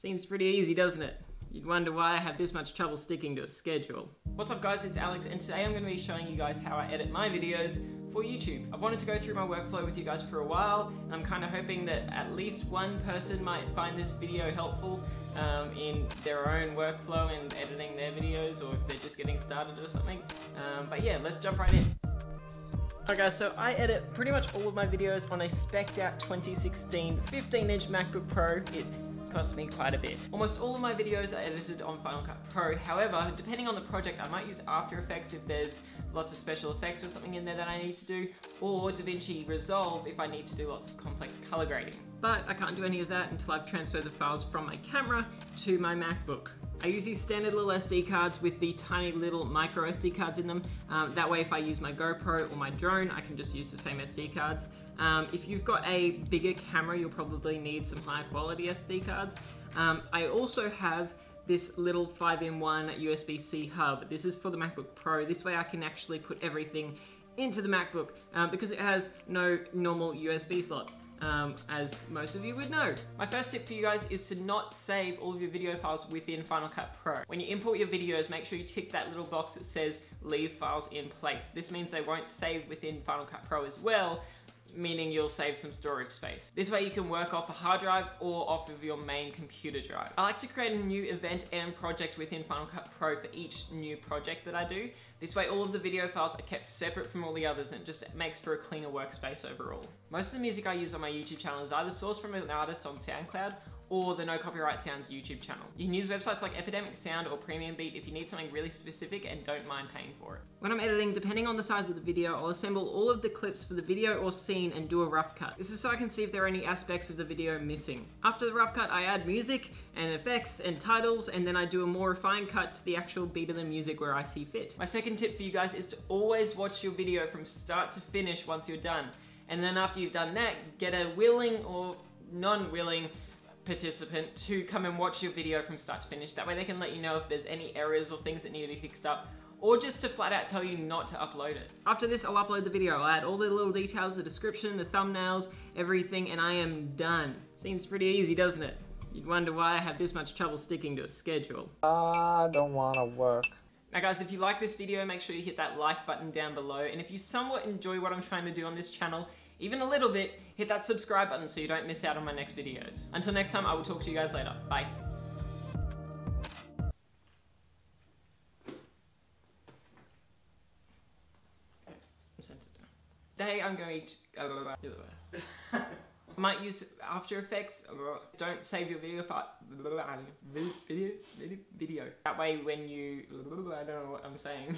Seems pretty easy, doesn't it? You'd wonder why I have this much trouble sticking to a schedule. What's up guys, it's Alex, and today I'm going to be showing you guys how I edit my videos for YouTube. I've wanted to go through my workflow with you guys for a while, and I'm kind of hoping that at least one person might find this video helpful in their own workflow and editing their videos, or if they're just getting started or something. But yeah, let's jump right in. Alright guys, so I edit pretty much all of my videos on a spec'd out 2016 15-inch MacBook Pro. It cost me quite a bit. Almost all of my videos are edited on Final Cut Pro. However, depending on the project, I might use After Effects if there's lots of special effects or something in there that I need to do, or DaVinci Resolve if I need to do lots of complex color grading. But I can't do any of that until I've transferred the files from my camera to my MacBook. I use these standard little SD cards with the tiny little micro SD cards in them. That way if I use my GoPro or my drone, I can just use the same SD cards. If you've got a bigger camera, you'll probably need some higher quality SD cards. I also have this little 5-in-1 USB-C hub. This is for the MacBook Pro. This way I can actually put everything into the MacBook because it has no normal USB slots, as most of you would know. My first tip for you guys is to not save all of your video files within Final Cut Pro. When you import your videos, make sure you tick that little box that says leave files in place. This means they won't save within Final Cut Pro as well, meaning you'll save some storage space. This way you can work off a hard drive or off of your main computer drive. I like to create a new event and project within Final Cut Pro for each new project that I do. This way all of the video files are kept separate from all the others, and it just makes for a cleaner workspace overall. Most of the music I use on my YouTube channel is either sourced from an artist on SoundCloud or the No Copyright Sounds YouTube channel. You can use websites like Epidemic Sound or Premium Beat if you need something really specific and don't mind paying for it. When I'm editing, depending on the size of the video, I'll assemble all of the clips for the video or scene and do a rough cut. This is so I can see if there are any aspects of the video missing. After the rough cut, I add music and effects and titles, and then I do a more refined cut to the actual beat of the music where I see fit. My second tip for you guys is to always watch your video from start to finish once you're done. And then after you've done that, get a willing or non-willing participant to come and watch your video from start to finish. That way they can let you know if there's any errors or things that need to be fixed up, or just to flat out tell you not to upload it. After this, I'll upload the video. I'll add all the little details, the description, the thumbnails, everything, and I am done. Seems pretty easy, doesn't it? You'd wonder why I have this much trouble sticking to a schedule. I don't wanna work. Now guys, if you like this video, make sure you hit that like button down below, and if you somewhat enjoy what I'm trying to do on this channel, even a little bit, hit that subscribe button so you don't miss out on my next videos. Until next time, I will talk to you guys later. Bye. Today I'm going to... You're the worst. I might use After Effects. Don't save your video file. Video. That way when you... I don't know what I'm saying.